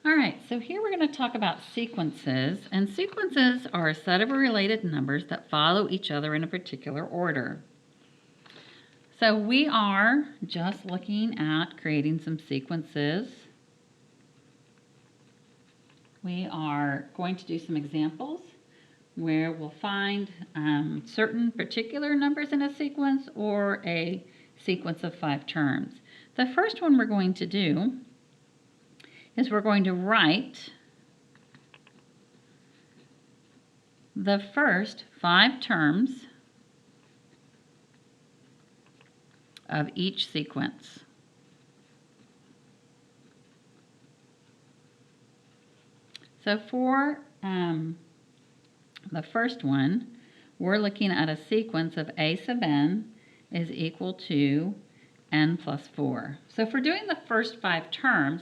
All right, so here we're going to talk about sequences, and sequences are a set of related numbers that follow each other in a particular order. So we are just looking at creating some sequences. We are going to do some examples where we'll find certain particular numbers in a sequence or a sequence of 5 terms. The first one we're going to do is we're going to write the first 5 terms of each sequence. So for the first one, we're looking at a sequence of a sub n is equal to n plus 4. So if we're doing the first 5 terms,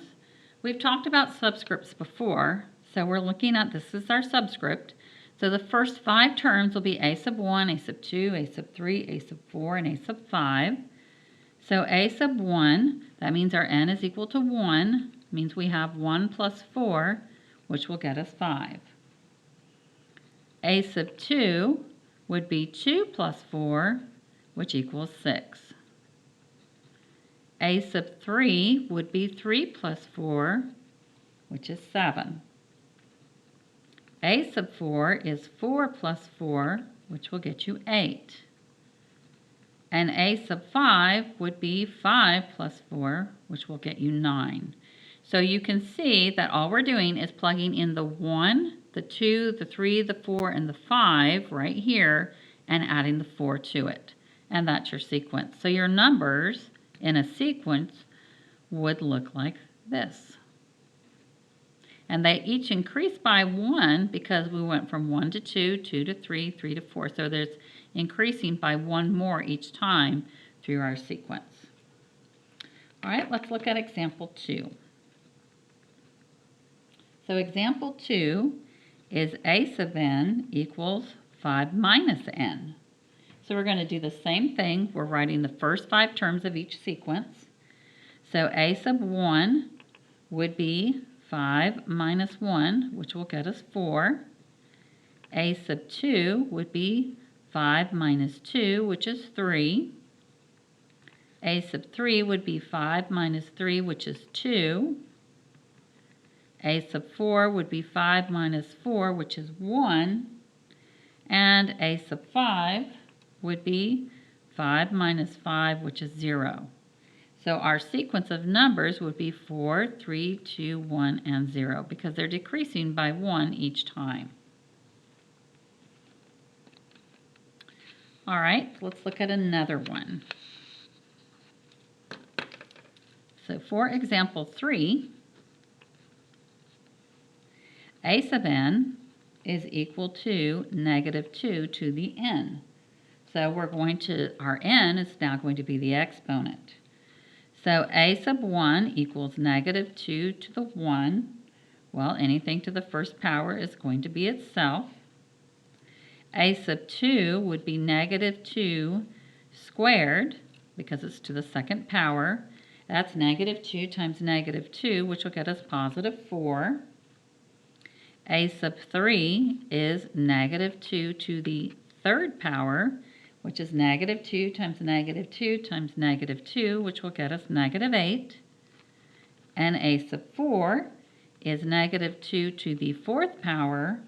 we've talked about subscripts before, so we're looking at this is our subscript. So the first 5 terms will be a sub 1, a sub 2, a sub 3, a sub 4, and a sub 5. So a sub 1, that means our n is equal to 1, means we have 1 plus 4, which will get us 5. A sub 2 would be 2 plus 4, which equals 6. A sub 3 would be 3 plus 4, which is 7. A sub 4 is 4 plus 4, which will get you 8. And a sub 5 would be 5 plus 4, which will get you 9. So you can see that all we're doing is plugging in the 1, the 2, the 3, the 4, and the 5 right here and adding the 4 to it. And that's your sequence. So your numbers in a sequence would look like this. And they each increase by 1 because we went from 1 to 2, 2 to 3, 3 to 4. So there's increasing by 1 more each time through our sequence. All right, let's look at example 2. So example 2 is a sub n equals 5 minus n. So we're going to do the same thing. We're writing the first 5 terms of each sequence. So a sub 1 would be 5 minus 1, which will get us 4. A sub 2 would be 5 minus 2, which is 3. A sub 3 would be 5 minus 3, which is 2. A sub 4 would be 5 minus 4, which is 1. And a sub 5 would be 5 minus 5, which is 0. So our sequence of numbers would be 4, 3, 2, 1, and 0 because they're decreasing by 1 each time. All right, let's look at another one. So for example 3, a sub n is equal to negative 2 to the n. So our n is now going to be the exponent. So a sub 1 equals negative 2 to the 1. Well, anything to the first power is going to be itself. A sub 2 would be negative 2 squared because it's to the second power. That's negative 2 times negative 2, which will get us positive 4. A sub 3 is negative 2 to the third power, which is negative 2 times negative 2 times negative 2, which will get us negative 8. And a sub 4 is negative 2 to the fourth power,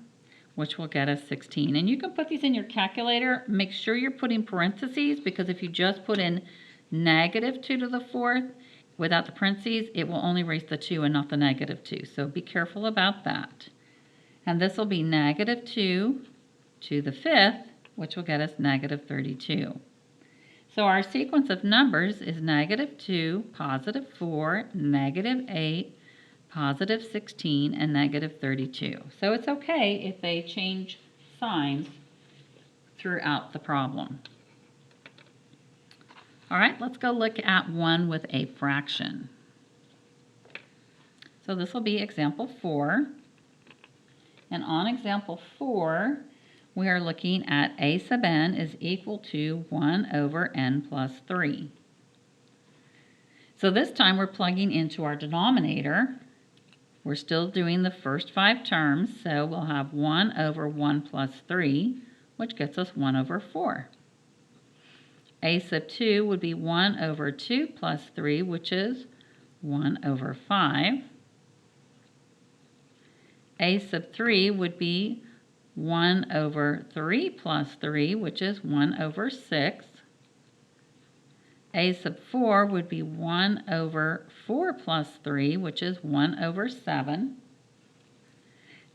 which will get us 16. And you can put these in your calculator. Make sure you're putting parentheses because if you just put in negative 2 to the fourth without the parentheses, it will only raise the 2 and not the negative 2. So be careful about that. And this will be negative 2 to the fifth, which will get us negative 32. So our sequence of numbers is negative 2, positive 4, negative 8, positive 16, and negative 32. So it's okay if they change signs throughout the problem. All right, let's go look at one with a fraction. So this will be example 4. And on example 4, we are looking at a sub n is equal to 1 over n plus 3. So this time we're plugging into our denominator. We're still doing the first 5 terms, so we'll have 1 over 1 plus 3, which gets us 1 over 4. A sub 2 would be 1 over 2 plus 3, which is 1 over 5. A sub 3 would be 1 over 3 plus 3, which is 1 over 6. A sub 4 would be 1 over 4 plus 3, which is 1 over 7.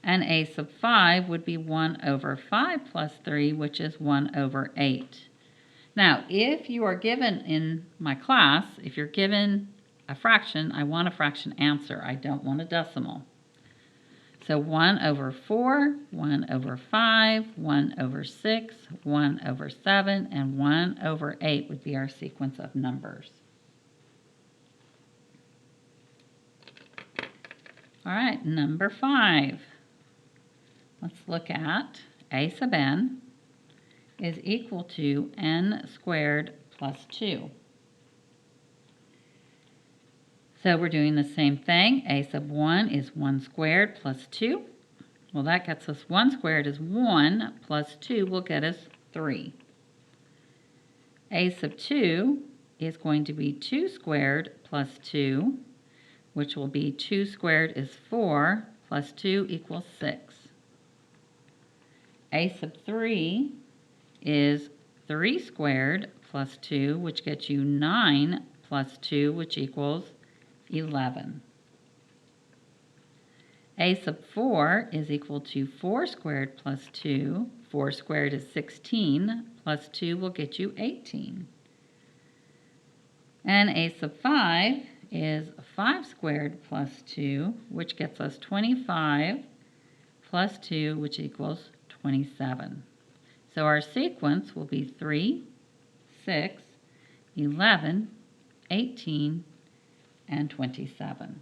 And A sub 5 would be 1 over 5 plus 3, which is 1 over 8. Now, if you are given in my class, if you're given a fraction, I want a fraction answer. I don't want a decimal. So 1 over 4, 1 over 5, 1 over 6, 1 over 7, and 1 over 8 would be our sequence of numbers. All right, number 5. Let's look at a sub n is equal to n squared plus 2. So we're doing the same thing. A sub 1 is 1 squared plus 2. Well, that gets us 1 squared is 1 plus 2 will get us 3. A sub 2 is going to be 2 squared plus 2, which will be 2 squared is 4 plus 2 equals 6. A sub 3 is 3 squared plus 2, which gets you 9 plus 2, which equals 11. A sub 4 is equal to 4 squared plus 2. 4 squared is 16, plus 2 will get you 18. And A sub 5 is 5 squared plus 2, which gets us 25, plus 2, which equals 27. So our sequence will be 3, 6, 11, 18, and 27.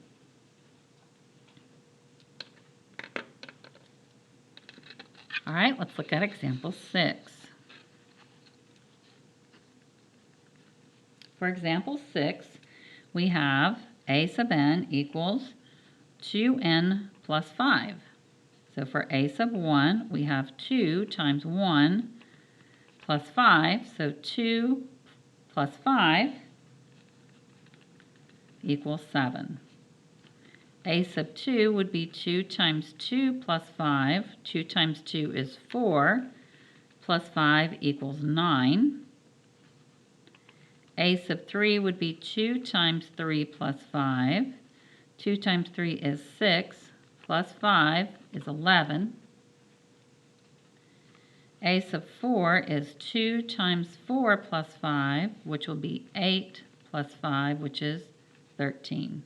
All right, let's look at example 6. For example 6, we have a sub n equals 2n plus 5. So for a sub 1, we have 2 times 1 plus 5, so 2 plus 5 equals 7. A sub 2 would be 2 times 2 plus 5. 2 times 2 is 4, plus 5 equals 9. A sub 3 would be 2 times 3 plus 5. 2 times 3 is 6, plus 5 is 11. A sub 4 is 2 times 4 plus 5, which will be 8 plus 5, which is 13.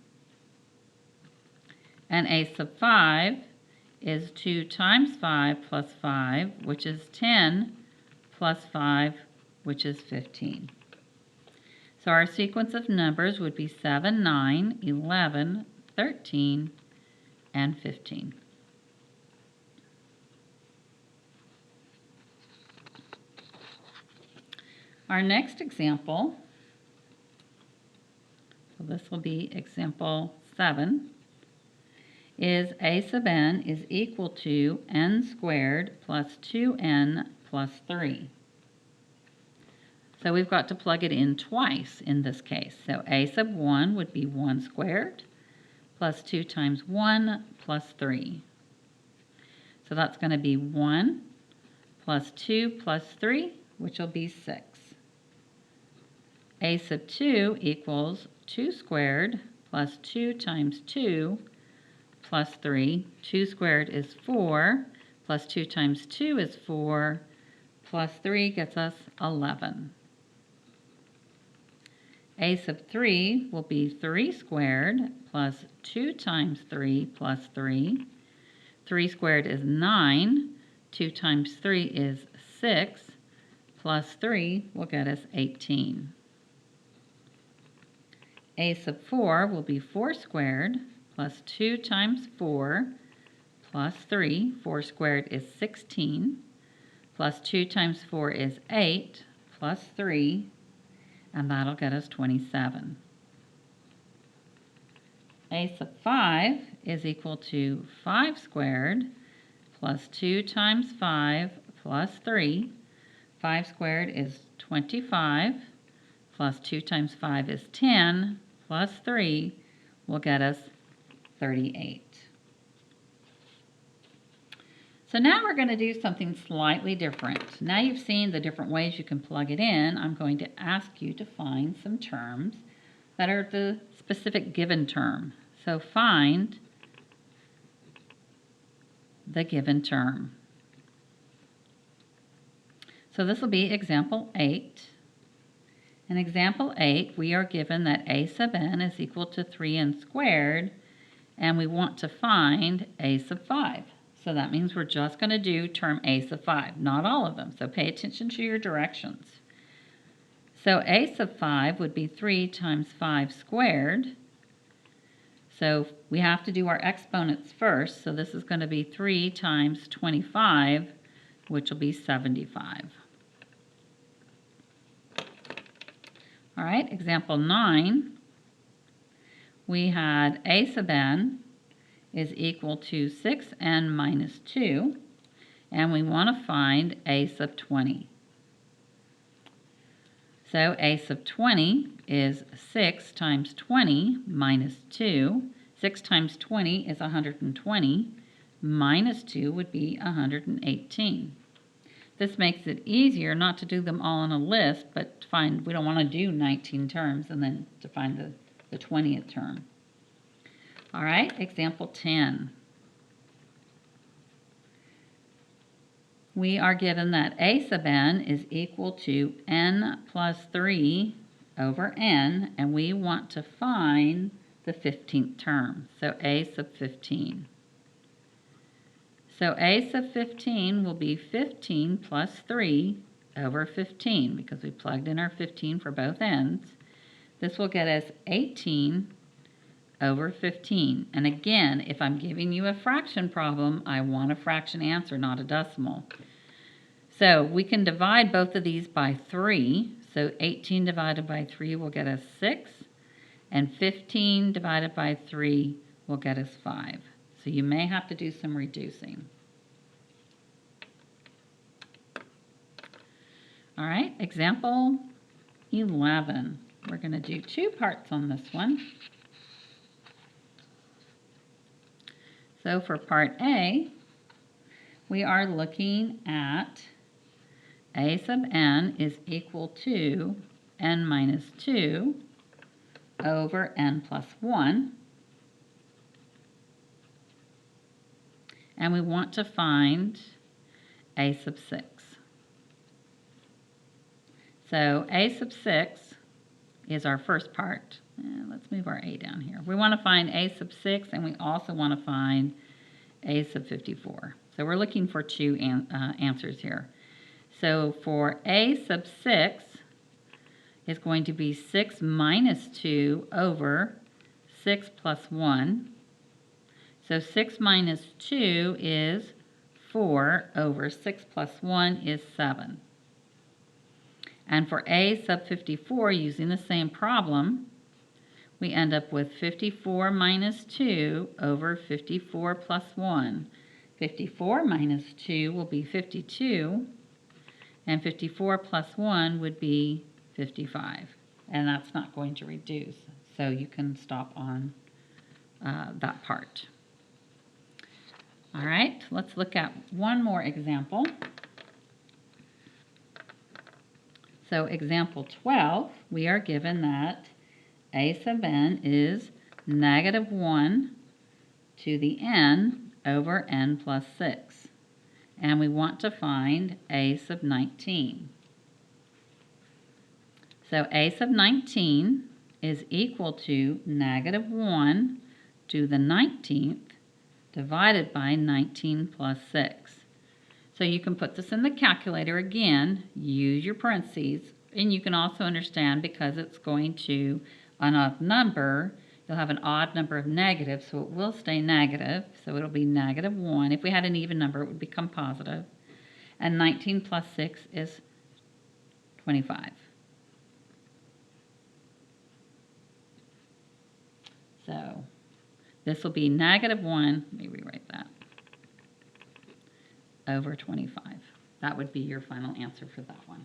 And A sub 5 is 2 times 5 plus 5, which is 10, plus 5, which is 15. So our sequence of numbers would be 7, 9, 11, 13, and 15. Our next example, so this will be example 7, is a sub n is equal to n squared plus 2n plus 3. So we've got to plug it in twice in this case. So a sub 1 would be 1 squared plus 2 times 1 plus 3. So that's going to be 1 plus 2 plus 3, which will be 6. A sub 2 equals 2 squared plus 2 times 2 plus 3. 2 squared is 4, plus 2 times 2 is 4, plus 3 gets us 11. A sub 3 will be 3 squared plus 2 times 3 plus 3. 3 squared is 9. 2 times 3 is 6, plus 3 will get us 18. A sub 4 will be 4 squared plus 2 times 4 plus 3. 4 squared is 16, plus 2 times 4 is 8, plus 3, and that'll get us 27. a sub 5 is equal to 5 squared plus 2 times 5 plus 3. 5 squared is 25 plus 2 times 5 is 10 plus 3 will get us 38. So now we're going to do something slightly different. Now you've seen the different ways you can plug it in. I'm going to ask you to find some terms that are the specific given term. So find the given term. So this will be example 8. In example 8, we are given that a sub n is equal to 3n squared, and we want to find a sub 5. So that means we're just going to do term a sub 5, not all of them. So pay attention to your directions. So a sub 5 would be 3 times 5 squared. So we have to do our exponents first. So this is going to be 3 times 25, which will be 75. All right, example 9. We had a sub n is equal to 6n minus 2, and we want to find a sub 20. So a sub 20 is 6 times 20 minus 2. 6 times 20 is 120. Minus 2 would be 118. This makes it easier not to do them all on a list, but to find, we don't want to do 19 terms and then to find the 20th term. All right, example 10. We are given that a sub n is equal to n plus 3 over n, and we want to find the 15th term, so a sub 15. So a sub 15 will be 15 plus 3 over 15, because we plugged in our 15 for both ends. This will get us 18 over 15. And again, if I'm giving you a fraction problem, I want a fraction answer, not a decimal. So we can divide both of these by 3. So 18 divided by 3 will get us 6. And 15 divided by 3 will get us 5. So you may have to do some reducing. All right, example 11. We're going to do 2 parts on this one. So for part A, we are looking at a sub n is equal to n minus 2 over n plus 1. And we want to find a sub 6. So a sub 6 is our first part. Let's move our a down here. We want to find a sub 6, and we also want to find a sub 54. So we're looking for 2 answers here. So for a sub 6 is going to be 6 minus 2 over 6 plus 1. So 6 minus 2 is 4 over 6 plus 1 is 7. And for a sub 54, using the same problem, we end up with 54 minus 2 over 54 plus 1. 54 minus 2 will be 52, and 54 plus 1 would be 55. And that's not going to reduce, so you can stop on that part. All right, let's look at one more example. So example 12, we are given that a sub n is negative 1 to the n over n plus 6. And we want to find a sub 19. So a sub 19 is equal to negative 1 to the 19th divided by 19 plus 6. So you can put this in the calculator again, use your parentheses, and you can also understand because it's going to, on a number, you'll have an odd number of negatives, so it will stay negative, so it'll be negative 1. If we had an even number, it would become positive. And 19 plus 6 is 25. So This will be -1, let me rewrite that, over 25. That would be your final answer for that one.